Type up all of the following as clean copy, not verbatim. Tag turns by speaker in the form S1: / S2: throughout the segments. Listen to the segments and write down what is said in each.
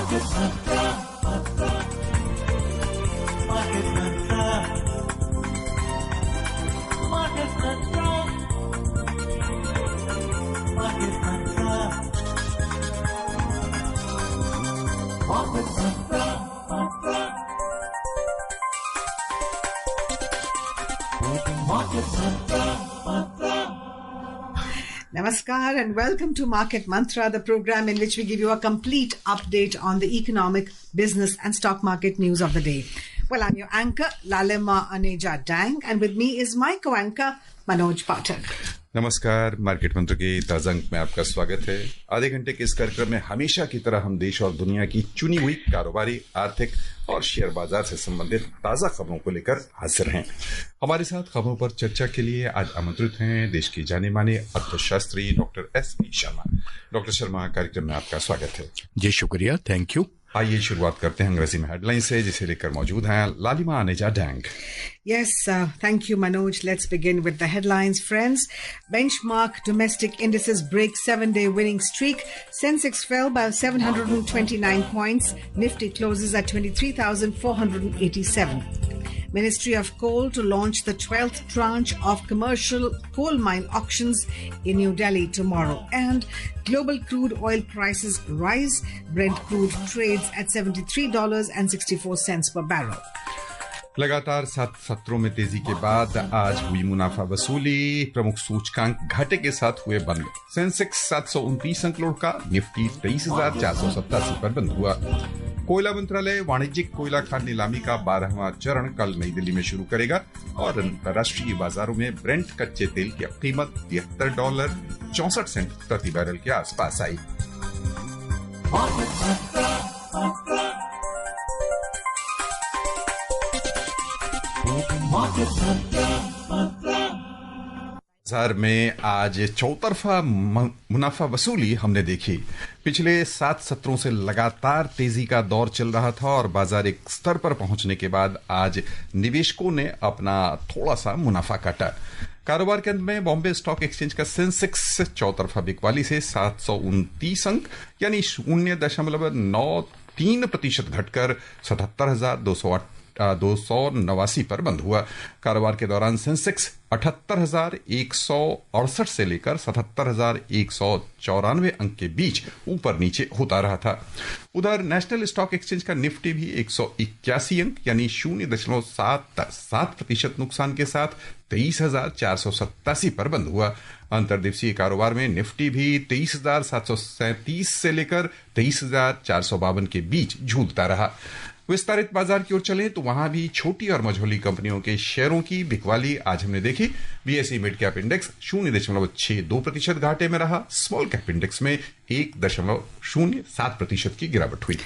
S1: Market Mantra. Market Mantra. Market Mantra. Market Mantra. Market Mantra. Market Mantra.
S2: Namaskar and welcome to Market Mantra, the program in which we give you a complete update on the economic, business and stock market news of the day. Well, I'm your anchor, Lalima Aneja Dang, and with me is my co-anchor, Manoj Pathak.
S3: नमस्कार, market मंत्र के ताजा अंक में आपका स्वागत है। आधे घंटे के इस कार्यक्रम में हमेशा की तरह हम देश और दुनिया की चुनी हुई कारोबारी, आर्थिक और शेयर बाजार से संबंधित ताजा खबरों को लेकर हाजिर हैं। हमारे साथ खबरों पर चर्चा के लिए आज आमंत्रित हैं देश के जाने माने अर्थशास्त्री doctor SP. Sharma. Doctor Sharma, कार्यक्रम में आपका स्वागत है।
S4: जी शुक्रिया, थैंक यू।
S3: आइए शुरुआत करते हैं अंग्रेजी में हेडलाइन से, जिसे लेकर मौजूद हैं लालिमा Aneja dang.
S2: Yes, thank you, Manoj. Let's begin with the headlines, friends. Benchmark domestic indices break 7-day winning streak. Sensex fell by 729 points. Nifty closes at 23,487. Ministry of Coal to launch the 12th tranche of commercial coal mine auctions in New Delhi tomorrow. And global crude oil prices rise. Brent crude trades at $73.64 per barrel.
S3: लगातार 7 सत्रों में तेजी के बाद आज हुई मुनाफा वसूली। प्रमुख सूचकांक घाटे के साथ हुए बंद। सेंसेक्स 729 अंक लुढ़का, निफ्टी 23,487 पर बंद हुआ। कोयला मंत्रालय वाणिज्यिक कोयला खान नीलामी का 12वां चरण कल नई दिल्ली में शुरू करेगा और अंतर्राष्ट्रीय बाजारों में ब्रेंट कच्चे तेल की कीमत $73.64 प्रति बैरल के आसपास आई। बाजार में आज चौतरफा मुनाफा वसूली हमने देखी। पिछले 7 सत्रों से लगातार तेजी का दौर चल रहा था और बाजार एक स्तर पर पहुंचने के बाद आज निवेशकों ने अपना थोड़ा सा मुनाफा काटा। कारोबार के अंत में बॉम्बे स्टॉक एक्सचेंज का सेंसेक्स चौतरफा बिकवाली से 729 अंक यानी 0.93% घटकर 77,289 पर बंद हुआ। कारोबार के दौरान सेंसेक्स 78,168 से लेकर 77,194 अंक के बीच ऊपर नीचे होता रहा था। उधर नेशनल स्टॉक एक्सचेंज का निफ्टी भी 181 अंक यानी 0.77% नुकसान के साथ 23,487 पर बंद हुआ। अंतर्दिवसीय कारोबार में निफ्टी भी 23,737 से लेकर 23,452 के बीच झूलता रहा। विस्तारित बाजार की ओर चलें तो वहां भी छोटी और मझोली कंपनियों के शेयरों की बिकवाली आज हमने देखी। बीएसई मिड कैप इंडेक्स 0.62% घाटे में रहा। स्मॉल कैप इंडेक्स में 1.07% की गिरावट हुई।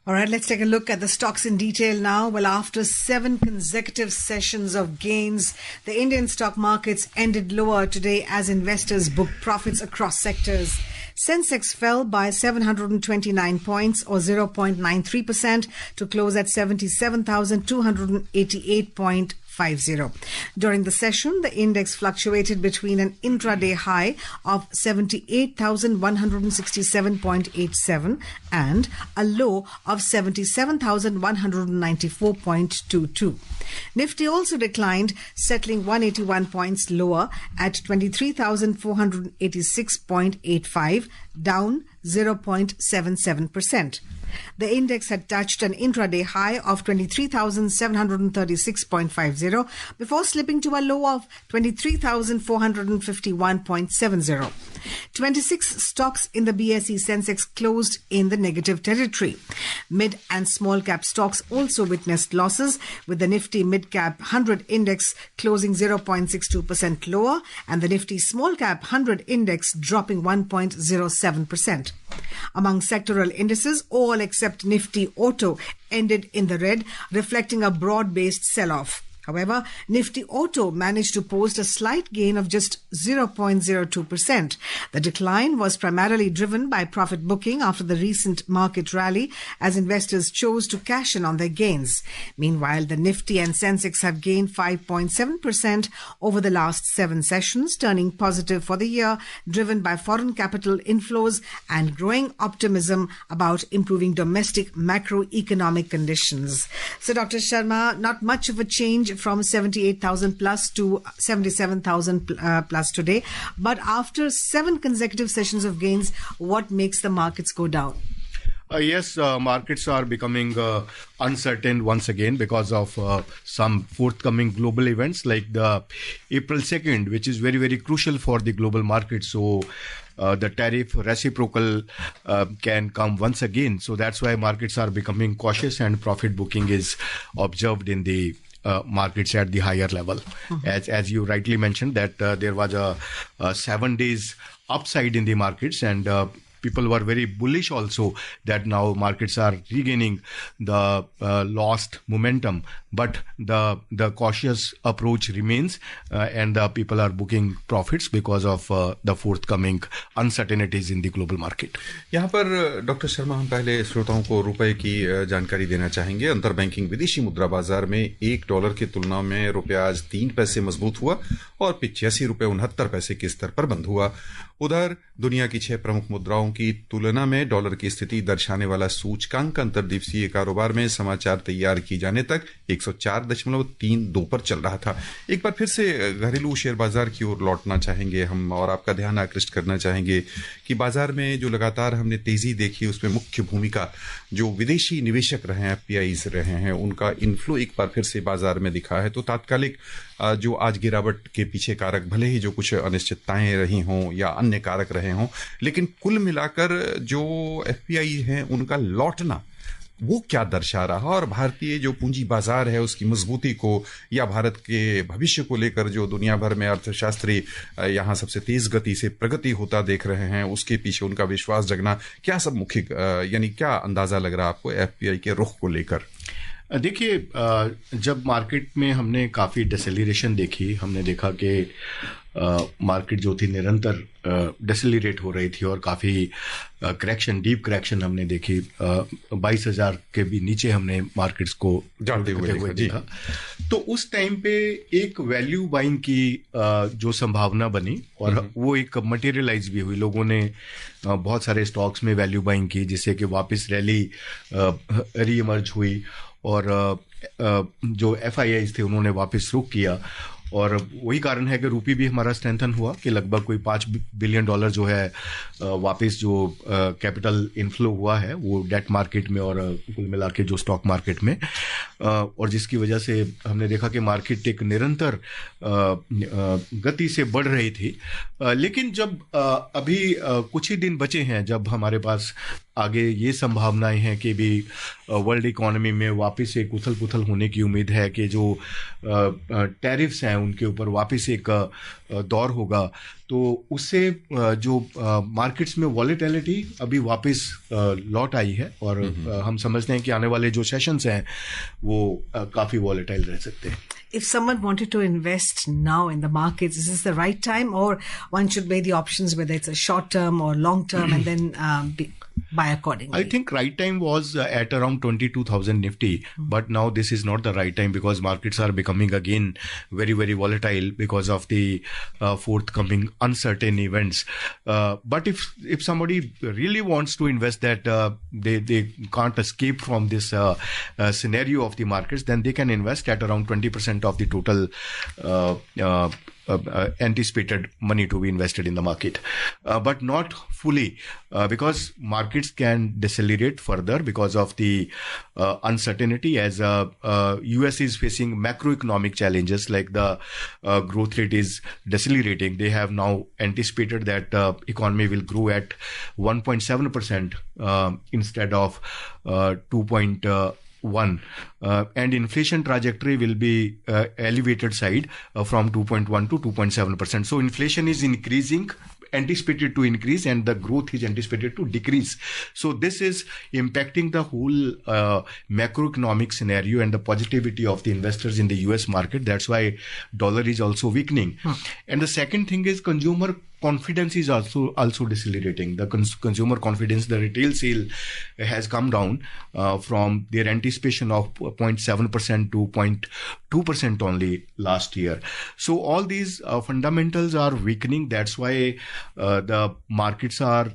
S2: All right, let's take a look at the stocks in detail now. Well, after 7 consecutive sessions of gains, the Indian stock markets ended lower today as investors booked profits across sectors. Sensex fell by 729 points or 0.93% to close at 77,288.50. During the session, the index fluctuated between an intraday high of 78,167.87 and a low of 77,194.22. Nifty also declined, settling 181 points lower at 23,486.85, down 0.77%. The index had touched an intraday high of 23,736.50 before slipping to a low of 23,451.70. 26 stocks in the BSE Sensex closed in the negative territory. Mid and small cap stocks also witnessed losses, with the Nifty Mid Cap 100 index closing 0.62% lower and the Nifty Small Cap 100 index dropping 1.07%. Among sectoral indices, all except Nifty Auto ended in the red, reflecting a broad-based sell-off. However, Nifty Auto managed to post a slight gain of just 0.02%. The decline was primarily driven by profit booking after the recent market rally as investors chose to cash in on their gains. Meanwhile, the Nifty and Sensex have gained 5.7% over the last 7 sessions, turning positive for the year, driven by foreign capital inflows and growing optimism about improving domestic macroeconomic conditions. So, Dr. Sharma, not much of a change from 78,000 plus to 77,000 plus today. But after 7 consecutive sessions of gains, what makes the markets go down?
S4: Yes, markets are becoming uncertain once again because of some forthcoming global events like the April 2nd, which is very, very crucial for the global market. So the tariff reciprocal can come once again. So that's why markets are becoming cautious and profit booking is observed in the markets at the higher level. As you rightly mentioned that there was a 7 days upside in the markets and people were very bullish also that now markets are regaining the lost momentum, but the cautious approach remains and the people are booking profits because of the forthcoming uncertainties in the global market.
S3: यहाँ पर doctor Sharma हम पहले श्रोताओं को रुपए की जानकारी देना चाहेंगे। अंतर बैंकिंग विदेशी मुद्रा बाजार में $1 की तुलना में रुपया आज 3 पैसे मजबूत हुआ और 85 रुपए 69 पैसे के स्तर पर बंद हुआ। उधर दुनिया की 6 प्रमुख मुद्राओं की तुलना में डॉलर की स्थिति दर्शाने वाला सूचकांक अंतर्दिवसीय कारोबार में समाचार तैयार किए जाने तक 104.32 पर चल रहा था। एक बार फिर से घरेलू शेयर बाजार की ओर लौटना चाहेंगे हम और आपका ध्यान आकृष्ट करना चाहेंगे कि बाजार में जो लगातार हमने तेजी देखी उसमें मुख्य भूमिका जो विदेशी निवेशक रहे हैं, एफपीआईज रहे हैं, उनका इनफ्लो एक बार फिर से बाजार में दिखा है। तो तात्कालिक जो आज गिरावट के पीछे कारक भले ही जो कुछ अनिश्चितताएं रही हों या अन्य कारक रहे हों, लेकिन कुल मिलाकर जो एफपीआई हैं उनका लौटना वो क्या दर्शा रहा और भारतीय जो पूंजी बाजार है उसकी मजबूती को या भारत के भविष्य को लेकर जो दुनिया भर में अर्थशास्त्री यहाँ सबसे तेज गति से प्रगति होता देख रहे हैं उसके पीछे उनका विश्वास जगना, क्या सब मुख्य यानी क्या अंदाजा लग रहा है आपको एफपीआई के रुख को लेकर?
S4: देखिए, जब मार्केट में हमने काफ़ी डिसेलरेशन देखी, हमने देखा कि मार्केट जो थी निरंतर डिसेलरेट हो रही थी और काफ़ी करेक्शन, डीप करेक्शन हमने देखी। 22,000 के भी नीचे हमने मार्केट्स को
S3: जाते हुए देखा।
S4: तो उस टाइम पे एक वैल्यू बाइंग की जो संभावना बनी और वो एक मटेरियलाइज भी हुई। लोगों ने बहुत सारे स्टॉक्स में वैल्यू बाइंग की जिससे कि वापस रैली री इमर्ज हुई और जो एफआईआईज थे उन्होंने वापस रुख किया और वही कारण है कि रूपी भी हमारा स्ट्रेंथन हुआ कि लगभग कोई $5 बिलियन जो है वापस जो कैपिटल इनफ्लो हुआ है वो डेट मार्केट में और कुल मिला के जो स्टॉक मार्केट में, और जिसकी वजह से हमने देखा कि मार्केट एक निरंतर गति से बढ़ रही थी। लेकिन जब अभी कुछ ही दिन बचे हैं जब हमारे पास आगे ये संभावनाएं हैं कि भी वर्ल्ड इकोनॉमी में वापस एक उथल पुथल होने की उम्मीद है कि जो टैरिफ्स हैं उनके ऊपर वापस एक दौर होगा, तो उससे जो मार्केट्स में वॉलेटिलिटी अभी वापस लौट आई है और हम समझते हैं कि आने वाले जो सेशंस हैं वो काफ़ी वॉलेटाइल रह सकते हैं।
S2: If someone wanted to invest now in the markets, is this the right time, or one should weigh the options whether it's a short term or long term and then buy accordingly?
S4: I think right time was at around 22,000 Nifty, but now this is not the right time because markets are becoming again very, very volatile because of the forthcoming uncertain events. But if somebody really wants to invest that they can't escape from this scenario of the markets, then they can invest at around 20% of the total anticipated money to be invested in the market, but not fully because markets can decelerate further because of the uncertainty as US is facing macroeconomic challenges like the growth rate is decelerating. They have now anticipated that economy will grow at 1.7% instead of 2.1, and inflation trajectory will be elevated side from 2.1 to 2.7%. So inflation is increasing anticipated to increase and the growth is anticipated to decrease. So this is impacting the whole macroeconomic scenario and the positivity of the investors in the US market. That's why dollar is also weakening. And the second thing is consumer confidence is also decelerating. The consumer confidence, the retail sale has come down from their anticipation of 0.7% to 0.2% only last year. So all these fundamentals are weakening. That's why the markets are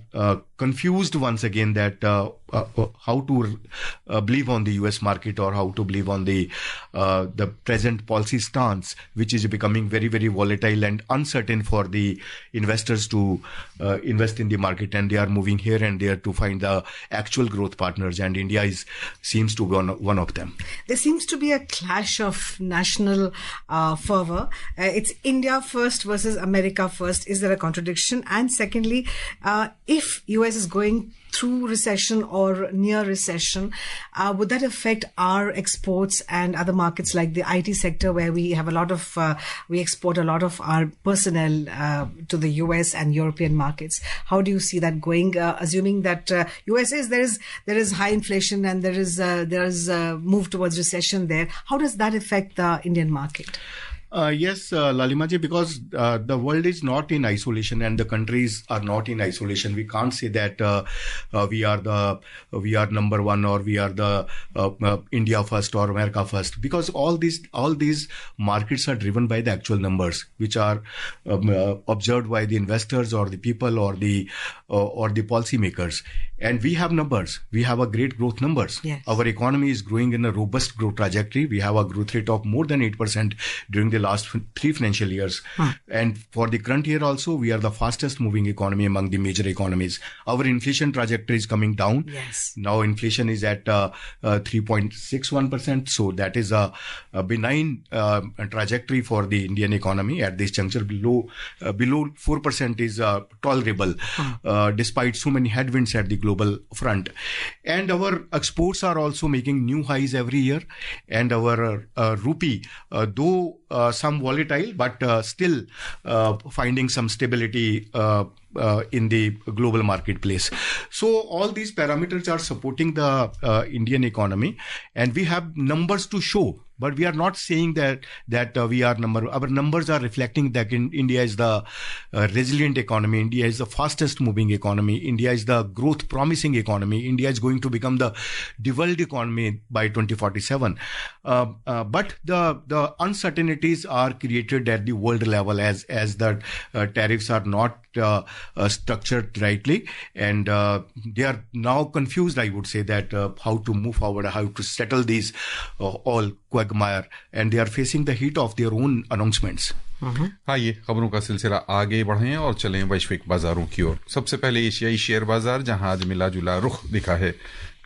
S4: confused once again that how to believe on the US market or how to believe on the present policy stance, which is becoming very, very volatile and uncertain for the investors to invest in the market, and they are moving here and there to find the actual growth partners, and India seems to be one of them.
S2: There seems to be a clash of national fervor. It's India first versus America first. Is there a contradiction? And secondly, if US is going through recession or near recession, would that affect our exports and other markets like the IT sector, where we have a lot of, we export a lot of our personnel to the US and European markets? How do you see that going, assuming that US there is high inflation and there is move towards recession there? How does that affect the Indian market?
S4: Yes, Lalimaji, because the world is not in isolation and the countries are not in isolation. We can't say that we are number one or we are the India first or America first, because all these markets are driven by the actual numbers, which are observed by the investors or the people or the policymakers. And we have numbers. We have a great growth numbers.
S2: Yes.
S4: Our economy is growing in a robust growth trajectory. We have a growth rate of more than 8% during the last 3 financial years. And for the current year also, we are the fastest moving economy among the major economies. Our inflation trajectory is coming down.
S2: Yes.
S4: Now inflation is at 3.61%. So that is a benign trajectory for the Indian economy at this juncture. Below 4% is tolerable, despite so many headwinds at the global front. And our exports are also making new highs every year. And our rupee, though some volatile, but still finding some stability in the global marketplace. So all these parameters are supporting the Indian economy, and we have numbers to show. But we are not saying that we are our numbers are reflecting that India is the resilient economy. India is the fastest moving economy. India is the growth promising economy. India is going to become the developed economy by 2047. But the uncertainties are created at the world level as the tariffs are not structured rightly, and they are now confused, I would say, that how to move forward, how to settle these all quagmire, and they are facing the heat of their own announcements.
S3: आइए खबरों का सिलसिला आगे बढ़ें और चलें वैश्विक बाजारों की ओर। सबसे पहले एशियाई शेयर बाजार, जहां आज मिला जुला रुख दिखा है।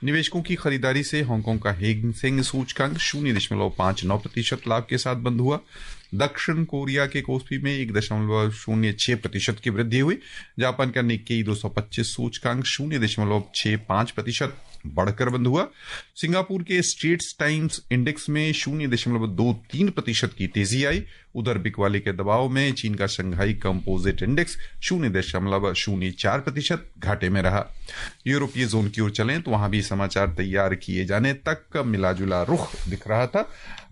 S3: निवेशकों की खरीदारी से हांगकांग का हैंग सेंग सूचकांक 0.59% लाभ के साथ बंद हुआ। दक्षिण कोरिया के कोस्पी में 1.06% की वृद्धि हुई। जापान का निक्केई 225 सूचकांक 0.65% बढ़कर बंद हुआ। सिंगापुर के स्ट्रेट्स टाइम्स इंडेक्स में 0.23% की तेजी आई। उधर बिकवाली के दबाव में चीन का शंघाई कंपोजिट इंडेक्स 0.04% घाटे में रहा। यूरोपीय जोन की ओर चलें तो वहां भी समाचार तैयार किए जाने तक मिलाजुला रुख दिख रहा था।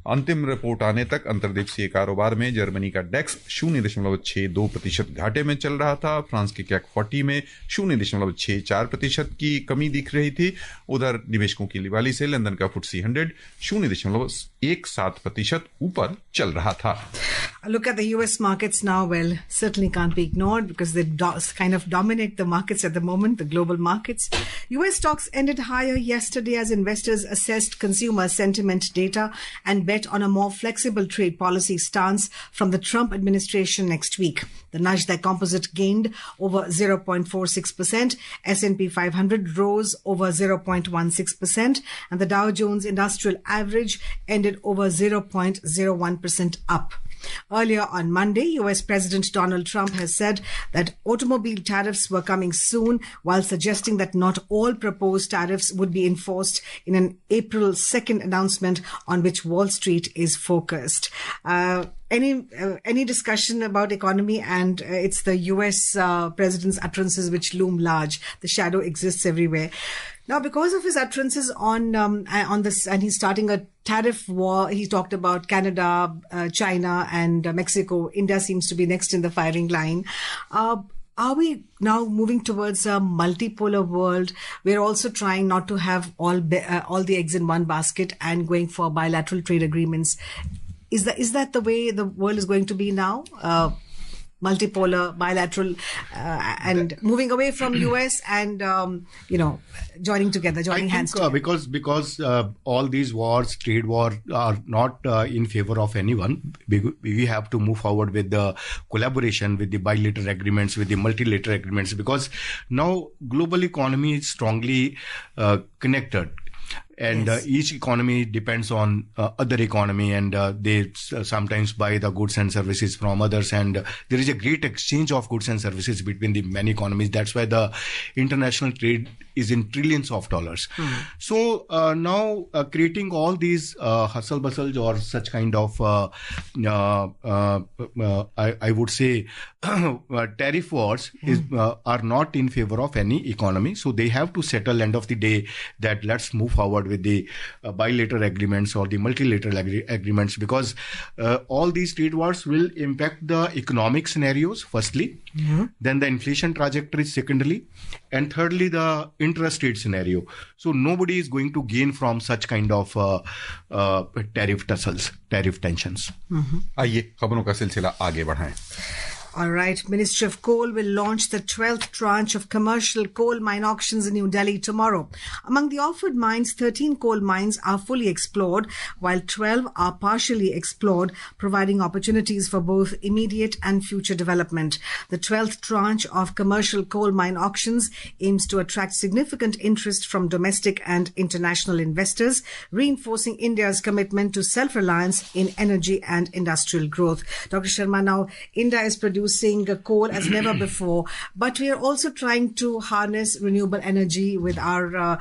S3: अंतिम रिपोर्ट आने तक अंतर्देशीय कारोबार में जर्मनी का डेक्स 0.62% घाटे में चल रहा था। फ्रांस के कैक 40 में 0.64% की कमी दिख रही थी। उधर निवेशकों की लिवाली से लंदन का FTSE 100 0.17% ऊपर चल रहा था।
S2: Look at the US markets now. Well, certainly can't be ignored because they kind of dominate the markets at the moment, the global markets. US stocks ended higher yesterday as investors assessed consumer sentiment data and bet on a more flexible trade policy stance from the Trump administration next week. The Nasdaq Composite gained over 0.46%, S&P 500 rose over 0.16%, and the Dow Jones Industrial Average ended over 0.01% up. Earlier on Monday, US President Donald Trump has said that automobile tariffs were coming soon, while suggesting that not all proposed tariffs would be enforced in an April 2nd announcement on which Wall Street is focused. any discussion about economy, and it's the U.S. President's utterances which loom large. The shadow exists everywhere. Now, because of his utterances on this, and he's starting a tariff war. He talked about Canada, China, and Mexico. India seems to be next in the firing line. Are we now moving towards a multipolar world? We're also trying not to have all the eggs in one basket and going for bilateral trade agreements. Is that the way the world is going to be now? Multipolar, bilateral, and moving away from US and joining hands together.
S4: Because all these wars, trade war, are not in favor of anyone. We have to move forward with the collaboration, with the bilateral agreements, with the multilateral agreements, because now global economy is strongly connected. And
S2: Yes.
S4: Each economy depends on other economy, and they sometimes buy the goods and services from others. And there is a great exchange of goods and services between the many economies. That's why the international trade is in trillions of dollars. So now creating all these hustle bustles or such kind of, I would say, tariff wars are not in favor of any economy. So they have to settle end of the day that let's move forward with the bilateral agreements or the multilateral agreements, because all these trade wars will impact the economic scenarios firstly, then the inflation trajectory secondarily, and thirdly the interest rate scenario. So nobody is going to gain from such kind of tariff tussles, tariff tensions.
S3: आइए खबरों का सिलसिला आगे बढ़ाएं.
S2: All right. Ministry of Coal will launch the 12th tranche of commercial coal mine auctions in New Delhi tomorrow. Among the offered mines, 13 coal mines are fully explored, while 12 are partially explored, providing opportunities for both immediate and future development. The 12th tranche of commercial coal mine auctions aims to attract significant interest from domestic and international investors, reinforcing India's commitment to self-reliance in energy and industrial growth. Dr. Sharma, now India is producing coal as never before, but we are also trying to harness renewable energy with our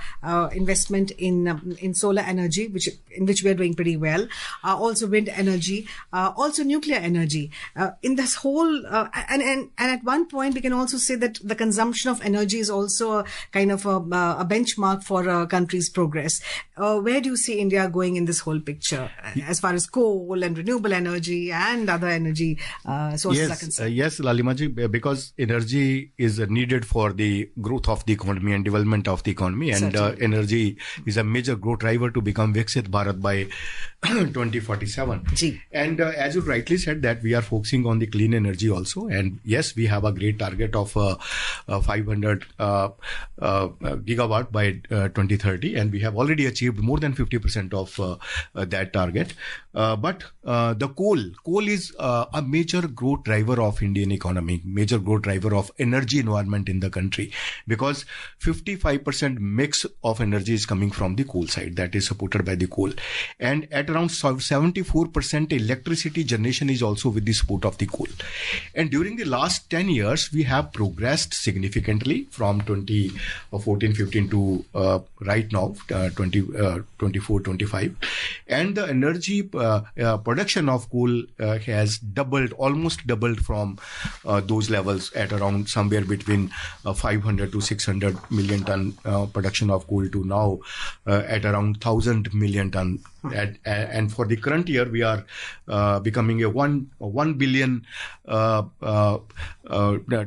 S2: investment in solar energy, in which we are doing pretty well. Also wind energy, also nuclear energy. In this whole and at one point we can also say that the consumption of energy is also a kind of a benchmark for a country's progress. Where do you see India going in this whole picture as far as coal and renewable energy and other energy sources are concerned?
S4: Yes, Lalimaji, because energy is needed for the growth of the economy and development of the economy, and energy is a major growth driver to become Viksit Bharat by 2047.
S2: Gee.
S4: And as you rightly said, that we are focusing on the clean energy also, and yes, we have a great target of 500 gigawatt by 2030, and we have already achieved more than 50% of that target. But the coal is a major growth driver of Indian economy, major growth driver of energy environment in the country, because 55% mix of energy is coming from the coal side, that is supported by the coal, and at around 74% electricity generation is also with the support of the coal. And during the last 10 years we have progressed significantly from 2014-15 to right now 24-25, and the energy production of coal has almost doubled from those levels at around somewhere between 500 to 600 million ton production of coal to now at around 1,000 million ton. And for the current year, we are becoming a 1 billion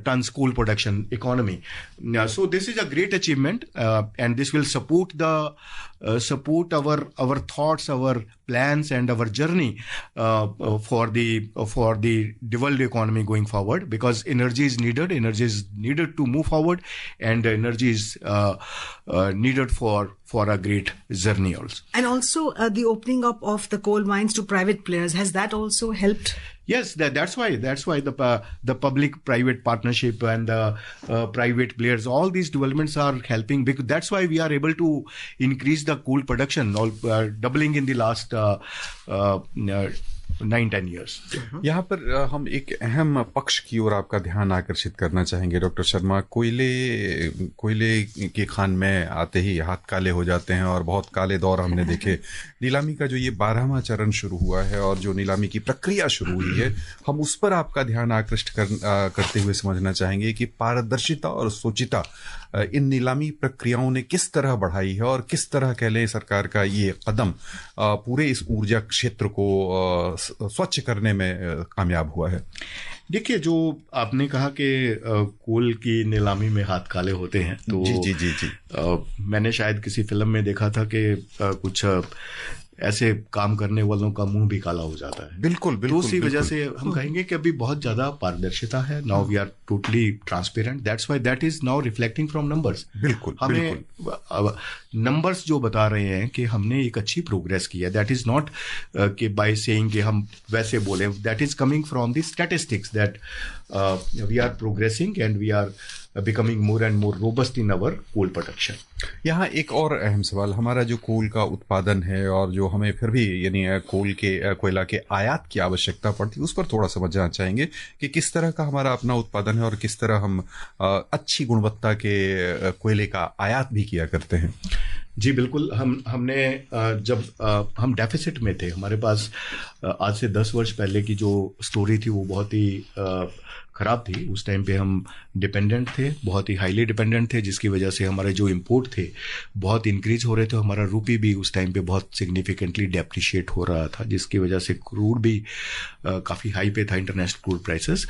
S4: tons coal production economy. So this is a great achievement, and this will support our thoughts, our plans, and our journey for the developed economy going forward, because energy is needed to move forward, and energy is needed for a great journey also.
S2: And also the opening up of the coal mines to private players, has that also helped?
S4: Yes, that's why the public-private partnership and the private players, all these developments are helping, because that's why we are able to increase the coal production, doubling in the last 9-10 years.
S3: यहाँ पर हम एक अहम पक्ष की ओर आपका ध्यान आकर्षित करना चाहेंगे डॉक्टर शर्मा। कोयले की खान में आते ही हाथ काले हो जाते हैं और बहुत काले दौर हमने देखे। नीलामी का जो ये 12वां चरण शुरू हुआ है और जो नीलामी की प्रक्रिया शुरू हुई है, हम उस पर आपका ध्यान आकृष्ट करते हुए समझना चाहेंगे कि पारदर्शिता और सोचिता इन नीलामी प्रक्रियाओं ने किस तरह बढ़ाई है और किस तरह कह लें सरकार का ये कदम पूरे इस ऊर्जा क्षेत्र को स्वच्छ करने में कामयाब हुआ है।
S4: देखिए, जो आपने कहा कि कोल की नीलामी में हाथ काले होते हैं, तो जी। मैंने शायद किसी फिल्म में देखा था कि कुछ ऐसे काम करने वालों का मुंह भी काला हो जाता है।
S3: बिल्कुल।
S4: तो उसी वजह से हम कहेंगे कि अभी बहुत ज्यादा पारदर्शिता है। Now we are totally transparent, that's why that is now reflecting from numbers. हमें नंबर्स जो बता रहे हैं कि हमने एक अच्छी प्रोग्रेस की है। दैट इज नॉट कि बाय सेइंग कि हम वैसे बोले, that is coming from the statistics that we are progressing and we are becoming more and more robust in our coal production.
S3: यहाँ एक और अहम सवाल, हमारा जो कोल का उत्पादन है और जो हमें फिर भी यानी कोयला के आयात की आवश्यकता पड़ती है, उस पर थोड़ा समझना चाहेंगे कि किस तरह का हमारा अपना उत्पादन है और किस तरह हम अच्छी गुणवत्ता के कोयले का आयात भी किया करते हैं।
S4: जी बिल्कुल। हमने जब हम डेफिसिट में थे, हमारे पास आज से 10 वर्ष पहले की जो स्टोरी थी वो बहुत ही खराब थी। उस टाइम पे हम डिपेंडेंट थे, बहुत ही हाईली डिपेंडेंट थे, जिसकी वजह से हमारे जो इंपोर्ट थे बहुत इंक्रीज हो रहे थे। हमारा रूपी भी उस टाइम पे बहुत सिग्निफिकेंटली डेप्रिशिएट हो रहा था, जिसकी वजह से क्रूड भी काफ़ी हाई पे था, इंटरनेशनल क्रूड प्राइसेस।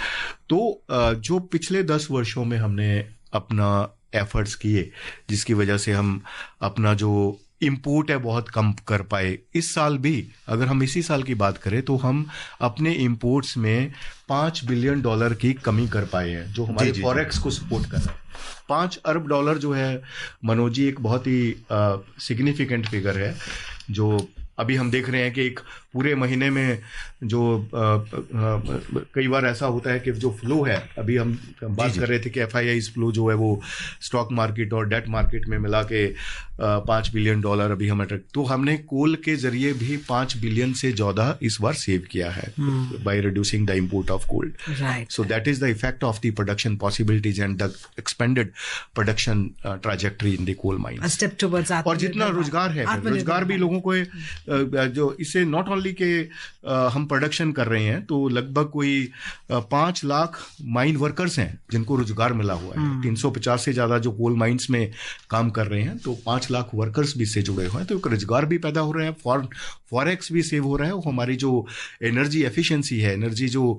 S4: तो जो पिछले 10 वर्षों में हमने अपना एफर्ट्स किए, जिसकी वजह से हम अपना जो इंपोर्ट है बहुत कम कर पाए। इस साल भी अगर हम इसी साल की बात करें तो हम अपने इंपोर्ट्स में $5 बिलियन की कमी कर पाए हैं, जो हमारे फॉरेक्स को सपोर्ट कर रहा है। $5 अरब जो है मनोज जी, एक बहुत ही सिग्निफिकेंट फिगर है, जो अभी हम देख रहे हैं कि एक पूरे महीने में जो कई बार ऐसा होता है कि जो फ्लो है, अभी हम बात कर रहे थे कि FII's फ्लो जो है वो स्टॉक मार्केट और डेट मार्केट में मिला के $5 बिलियन अभी हम अट्रैक्ट, तो हमने कोल के जरिए भी $5 बिलियन से ज्यादा इस बार सेव किया है by reducing the import of coal. So that is the effect of the production possibilities and the expanded production trajectory in the coal mines. और जितना रोजगार है, रोजगार भी लोगों को जो इससे नॉट ओनली के हम प्रोडक्शन कर रहे हैं, तो लगभग कोई 5 लाख माइन वर्कर्स हैं जिनको रोजगार मिला हुआ है। 350 से ज्यादा जो कोल माइंस में काम कर रहे हैं, तो 5 लाख वर्कर्स भी इससे जुड़े हुए हैं। तो एक रोजगार भी पैदा हो रहा है, फॉरेक्स भी सेव हो रहा है, और हमारी जो एनर्जी एफिशिएंसी है, एनर्जी जो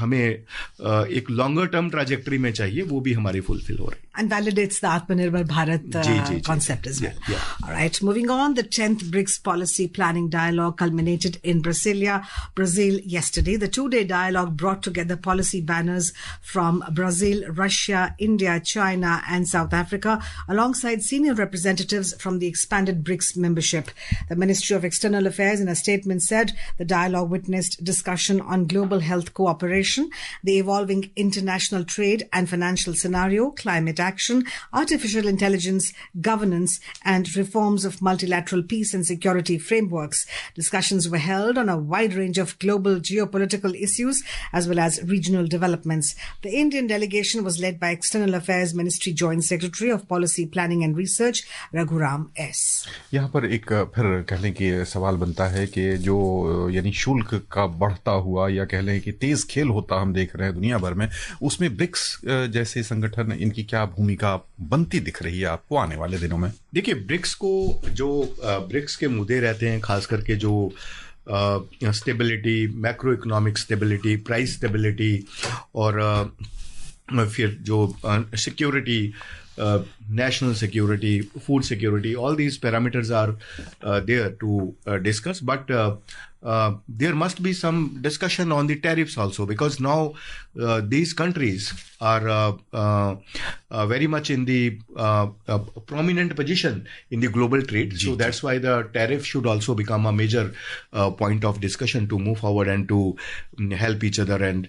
S4: हमें एक लॉन्गर टर्म ट्रैजेक्टरी में चाहिए, वो भी हमारी फुलफिल हो रही है।
S2: And validates the Atmanirbhar Bharat concept as well.
S4: Yeah.
S2: All right, moving on, the 10th BRICS Policy Planning Dialogue culminated in Brasilia, Brazil yesterday. The 2-day dialogue brought together policy banners from Brazil, Russia, India, China and South Africa, alongside senior representatives from the expanded BRICS membership. The Ministry of External Affairs in a statement said the dialogue witnessed discussion on global health cooperation, the evolving international trade and financial scenario, climate action, artificial intelligence, governance, and reforms of multilateral peace and security frameworks. Discussions were held on a wide range of global geopolitical issues as well as regional developments. The Indian delegation was led by External Affairs Ministry Joint Secretary of Policy Planning and Research, Raghuram S.
S3: यहाँ पर एक फिर कह लें कि सवाल बनता है कि जो यानी शुल्क का बढ़ता हुआ या कह लें कि तेज खेल होता हम देख रहे हैं दुनिया भर में, उसमें ब्रिक्स जैसे संगठन, इनकी क्या भूमिका बनती दिख रही है आपको आने वाले दिनों में?
S4: देखिए, ब्रिक्स को जो ब्रिक्स के मुद्दे रहते हैं, खास करके जो stability, macro economic stability, price stability, और फिर जो security, national security, food security, all these parameters are there to discuss, but there must be some discussion on the tariffs also, because now these countries are very much in the prominent position in the global trade. So that's why the tariff should also become a major point of discussion to move forward and to help each other and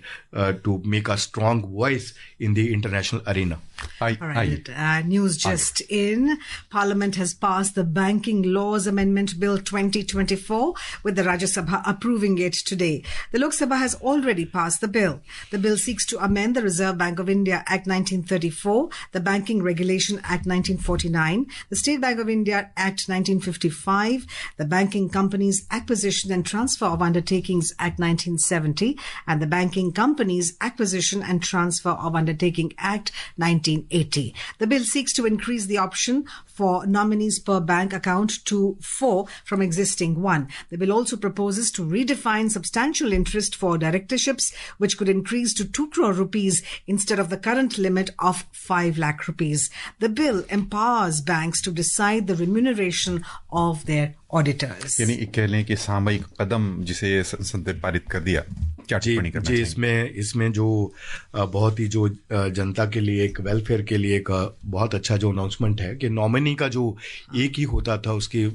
S4: to make a strong voice in the international arena.
S2: All right. news just in. Parliament has passed the Banking Laws Amendment Bill 2024 with the Rajya Sabha approving it today. The Lok Sabha has already passed the bill. The bill seeks to amend the Reserve Bank of India Act 1934, the Banking Regulation Act 1949, the State Bank of India Act 1955, the Banking Companies Acquisition and Transfer of Undertakings Act 1970, and the Banking Companies Acquisition and Transfer of Undertaking Act 1980. The bill seeks to increase the option for nominees per bank account to 4 from existing 1. The bill also proposes to redefine substantial interest for directorships, which could increase to 2 crore rupees instead of the current limit of 5 lakh rupees. The bill empowers banks to decide the remuneration of their auditors.
S3: यानी कह लें कि सामयिक कदम जिसे संसद ने पारित कर दिया, क्या टिप्पणी करना चाहिए?
S4: इसमें जो बहुत ही जो जनता के लिए एक वेलफेयर के लिए एक बहुत अच्छा जो अनाउंसमेंट है कि नॉमिनी का जो एक ही होता था उसकी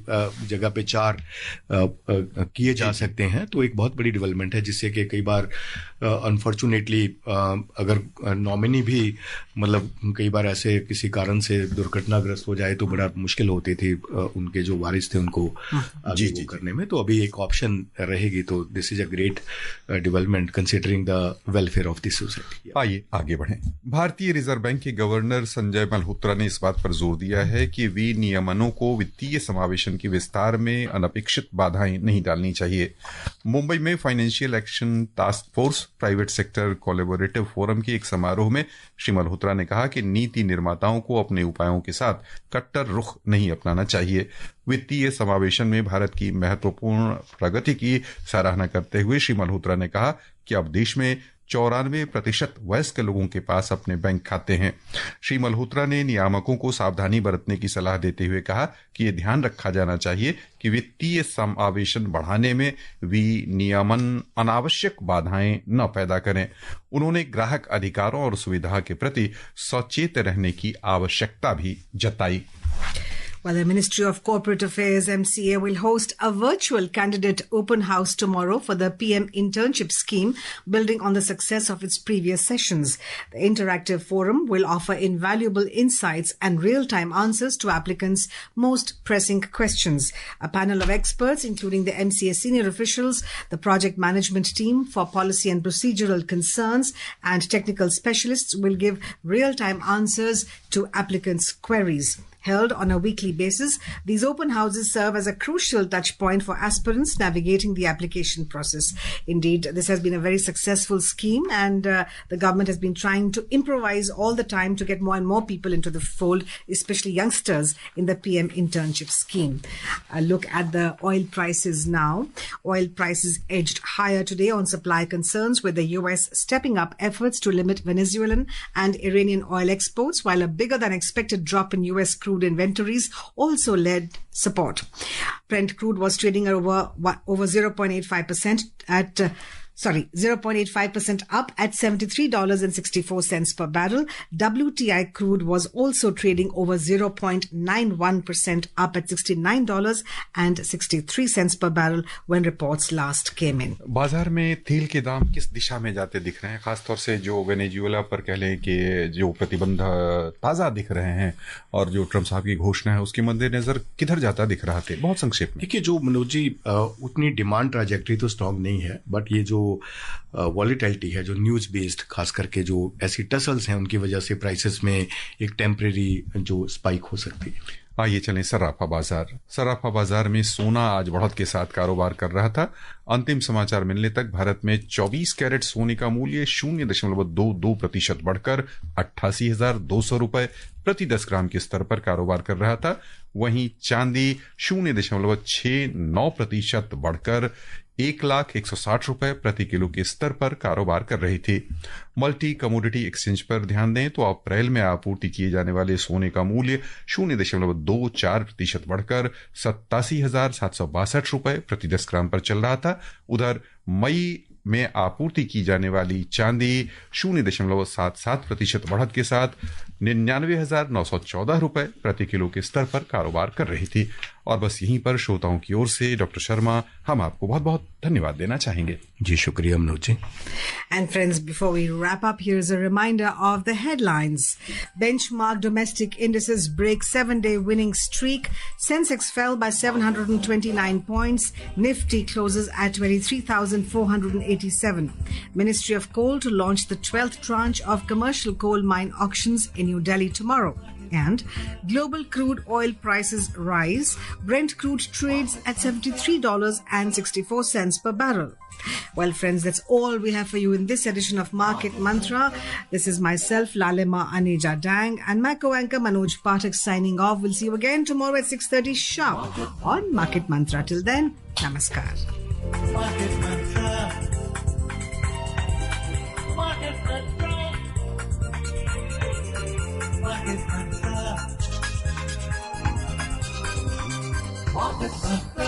S4: जगह पे 4 किए जा सकते हैं, तो एक बहुत बड़ी डेवलपमेंट है, जिससे कि कई बार अनफॉर्चुनेटली अगर नॉमिनी भी मतलब कई बार ऐसे किसी कारण से दुर्घटनाग्रस्त हो जाए तो बड़ा मुश्किल होती थी उनके जो वारिस थे उनको आगे करने में। तो अभी एक ऑप्शन रहेगी, तो this is a great development considering the welfare of the society.
S3: आइए आगे बढ़ें। भारतीय रिजर्व बैंक के गवर्नर संजय मल्होत्रा ने इस बात पर जोर दिया है कि विनियमनों को वित्तीय समावेशन के विस्तार में अनपेक्षित बाधाएं नहीं डालनी चाहिए। मुंबई में financial action task force private sector collaborative forum के एक समारोह में श्री मल्होत्रा ने कहा कि नीति निर्माताओं को अपने उपायों के साथ कट्टर रुख नहीं अपनाना चाहिए। वित्तीय समावेशन में भारत की महत्वपूर्ण प्रगति की सराहना करते हुए श्री मल्होत्रा ने कहा कि अब देश में 94% वयस्क लोगों के पास अपने बैंक खाते हैं। श्री मल्होत्रा ने नियामकों को सावधानी बरतने की सलाह देते हुए कहा कि यह ध्यान रखा जाना चाहिए कि वित्तीय समावेशन बढ़ाने में विनियमन अनावश्यक बाधाएं न पैदा करें। उन्होंने ग्राहक अधिकारों और सुविधा के प्रति सचेत रहने की आवश्यकता भी जताई।
S2: Well, the Ministry of Corporate Affairs, MCA, will host a virtual candidate open house tomorrow for the PM internship scheme, building on the success of its previous sessions. The interactive forum will offer invaluable insights and real-time answers to applicants' most pressing questions. A panel of experts, including the MCA senior officials, the project management team for policy and procedural concerns, and technical specialists, will give real-time answers to applicants' queries. Held on a weekly basis, these open houses serve as a crucial touch point for aspirants navigating the application process. Indeed, this has been a very successful scheme, and the government has been trying to improvise all the time to get more and more people into the fold, especially youngsters, in the PM internship scheme. A look at the oil prices now. Oil prices edged higher today on supply concerns, with the US stepping up efforts to limit Venezuelan and Iranian oil exports, while a bigger than expected drop in US crude inventories also led support. Brent crude was trading over 0.85% at 0.85% up at $73.64 per barrel. WTI crude was also trading over 0.91% up at $69.63 per barrel when reports last came in.
S3: बाजार में तेल के दाम किस दिशा में जाते दिख रहे हैं? खासतौर से जो वेनेजुएला पर कह लें कि जो प्रतिबंध ताजा दिख रहे हैं और जो ट्रम्प साहब की घोषणा है उसके मद्देनजर किधर जाता दिख रहा थे? बहुत संक्षेप में
S4: देखिए, जो मनोज जी उतनी डिमांड ट्रैजेक्टरी तो स्ट्रांग नहीं है, बट ये जो वॉलिटिलिटी है, जो न्यूज बेस्ड खास करके जो ऐसी टसल्स हैं, उनकी वजह से प्राइसेस में एक टेम्परेरी जो स्पाइक हो सकती है।
S3: आइए चलें सराफा बाजार। सराफा बाजार में सोना आज बढ़त के साथ कारोबार कर रहा था। अंतिम समाचार मिलने तक भारत में 24 कैरेट सोने का मूल्य 0.22% बढ़कर 88,200 रुपए प्रति 10 ग्राम के स्तर पर कारोबार कर रहा था। वहीं चांदी 0.69% बढ़कर 1,160 रुपए प्रति किलो के स्तर पर कारोबार कर रही थी। मल्टी कमोडिटी एक्सचेंज पर ध्यान दें तो अप्रैल में आपूर्ति किए जाने वाले सोने का मूल्य 0.24% बढ़कर 87,762 रुपए प्रति 10 ग्राम पर चल रहा था। उधर मई में आपूर्ति की जाने वाली चांदी 0.77% बढ़त के साथ 99,914 रुपए प्रति किलो के स्तर पर कारोबार कर रही थी। और बस यहीं पर श्रोताओं की ओर से डॉक्टर शर्मा हम आपको बहुत बहुत धन्यवाद देना चाहेंगे।
S4: जी शुक्रिया Manoj ji.
S2: And friends, before we wrap up, here's a reminder of the headlines. Benchmark domestic indices break 7-day winning streak. Sensex fell by 729 points. Nifty closes at 23,487. Ministry of Coal to launch the 12th tranche of commercial coal mine auctions in New Delhi tomorrow. And global crude oil prices rise. Brent crude trades at $73.64 per barrel. Well, friends, that's all we have for you in this edition of Market Mantra. This is myself, Lalema Aneja Dang, and my co-anchor Manoj Pathak signing off. We'll see you again tomorrow at 6:30 sharp on Market Mantra. Till then, namaskar.
S1: Market Mantra. Market Mantra. Market Mantra. Market Mantra.